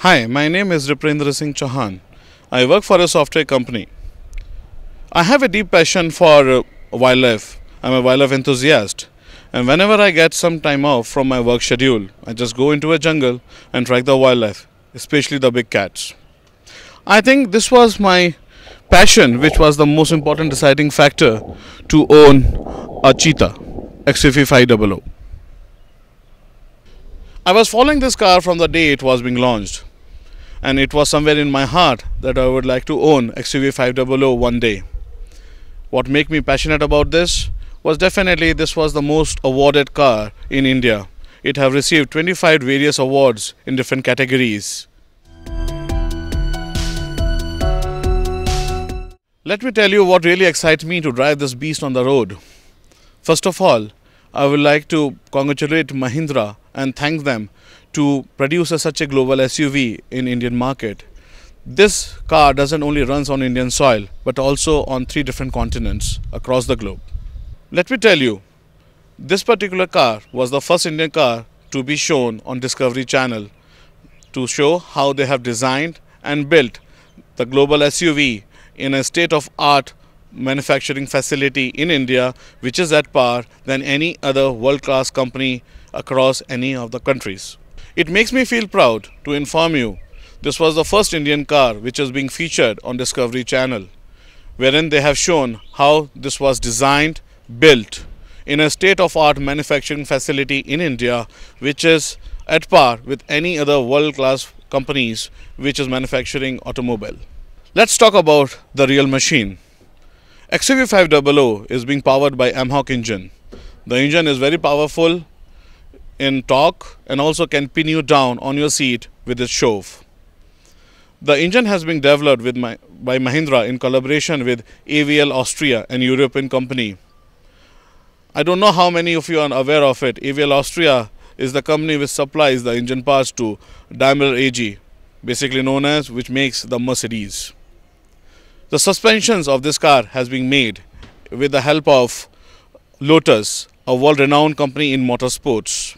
Hi, my name is Riprendra Singh Chauhan. I work for a software company. I have a deep passion for wildlife. I'm a wildlife enthusiast. And whenever I get some time off from my work schedule, I just go into a jungle and track the wildlife, especially the big cats. I think this was my passion, which was the most important deciding factor to own a cheetah, XUV 500. I was following this car from the day it was being launched, and it was somewhere in my heart that I would like to own XUV 500 one day. What made me passionate about this was definitely this was the most awarded car in India. It have received 25 various awards in different categories. Let me tell you what really excites me to drive this beast on the road. First of all, I would like to congratulate Mahindra and thank them to produce such a global SUV in Indian market. This car doesn't only runs on Indian soil but also on 3 different continents across the globe. Let me tell you, this particular car was the first Indian car to be shown on Discovery Channel to show how they have designed and built the global SUV in a state-of-art manufacturing facility in India, which is at par than any other world-class company across any of the countries. It makes me feel proud to inform you this was the first Indian car which is being featured on Discovery Channel, wherein they have shown how this was designed, built in a state-of-art manufacturing facility in India, which is at par with any other world-class companies which is manufacturing automobile. Let's talk about the real machine. XUV 500 is being powered by AMHawk engine. The engine is very powerful in torque and also can pin you down on your seat with its shove. The engine has been developed by Mahindra in collaboration with AVL Austria, an European company. I don't know how many of you are aware of it. AVL Austria is the company which supplies the engine parts to Daimler AG, basically known as which makes the Mercedes. The suspensions of this car has been made with the help of Lotus, a world-renowned company in motorsports.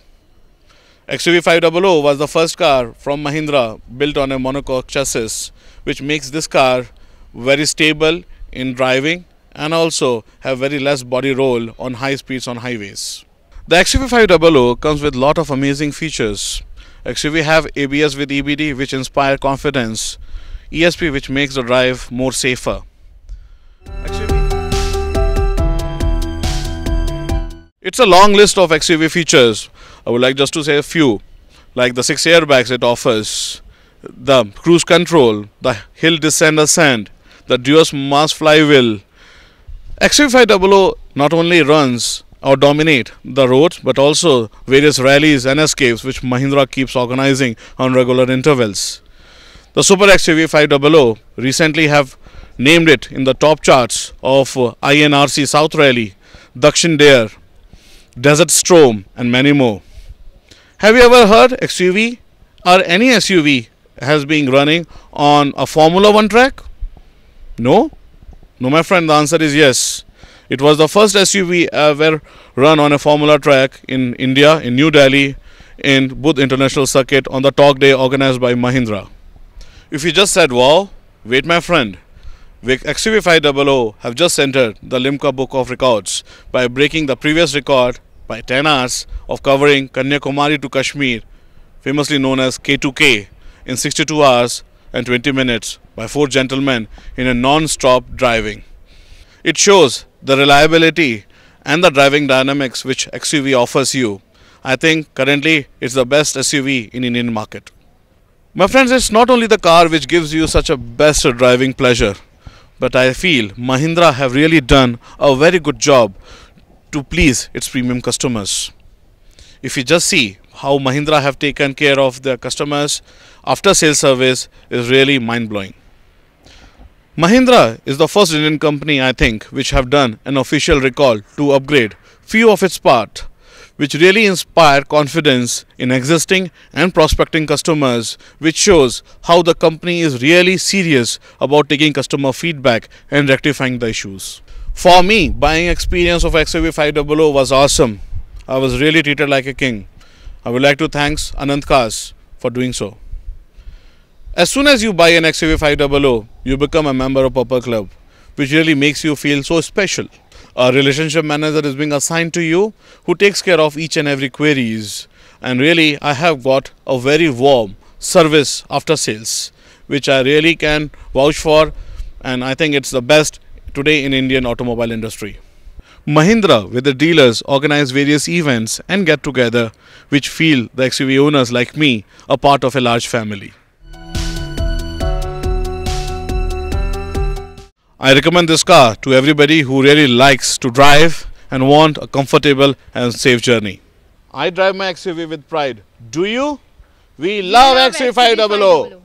XUV 500 was the first car from Mahindra built on a monocoque chassis, which makes this car very stable in driving and also have very less body roll on high speeds on highways. The XUV 500 comes with lot of amazing features. XUV have ABS with EBD, which inspire confidence, ESP, which makes the drive more safer. It's a long list of XUV features. I would like just to say a few, like the 6 airbags it offers, the cruise control, the hill descent ascent, the Duos mass flywheel. XUV 500 not only runs or dominate the roads but also various rallies and escapes which Mahindra keeps organizing on regular intervals. The Super XUV 500 recently have named it in the top charts of INRC South Rally, Dakshin Dare, Desert Storm and many more. Have you ever heard XUV or any SUV has been running on a Formula 1 track? No? No, my friend, the answer is yes. It was the first SUV ever run on a Formula track in India, in New Delhi, in Budh International Circuit on the talk day organized by Mahindra. If you just said, wow, wait my friend, XUV 500 have just entered the Limca Book of Records by breaking the previous record by 10 hours of covering Kanyakumari to Kashmir, famously known as K2K, in 62 hours and 20 minutes by 4 gentlemen in a non-stop driving. It shows the reliability and the driving dynamics which XUV offers you. I think currently it's the best SUV in Indian market. My friends, it's not only the car which gives you such a best driving pleasure, but I feel Mahindra have really done a very good job to please its premium customers. If you just see how Mahindra have taken care of their customers, after sales service is really mind-blowing. Mahindra is the first Indian company, I think, which have done an official recall to upgrade few of its parts, which really inspire confidence in existing and prospecting customers, which shows how the company is really serious about taking customer feedback and rectifying the issues. For me, buying experience of XUV 500 was awesome. I was really treated like a king. I would like to thank Anant Cars for doing so. As soon as you buy an XUV 500, you become a member of Purple Club, which really makes you feel so special. A relationship manager is being assigned to you who takes care of each and every queries. And really, I have got a very warm service after sales, which I really can vouch for, and I think it's the best today in Indian automobile industry. Mahindra with the dealers organize various events and get together which feel the XUV owners like me a part of a large family. I recommend this car to everybody who really likes to drive and want a comfortable and safe journey. I drive my XUV with pride. Do you? We love XUV 500.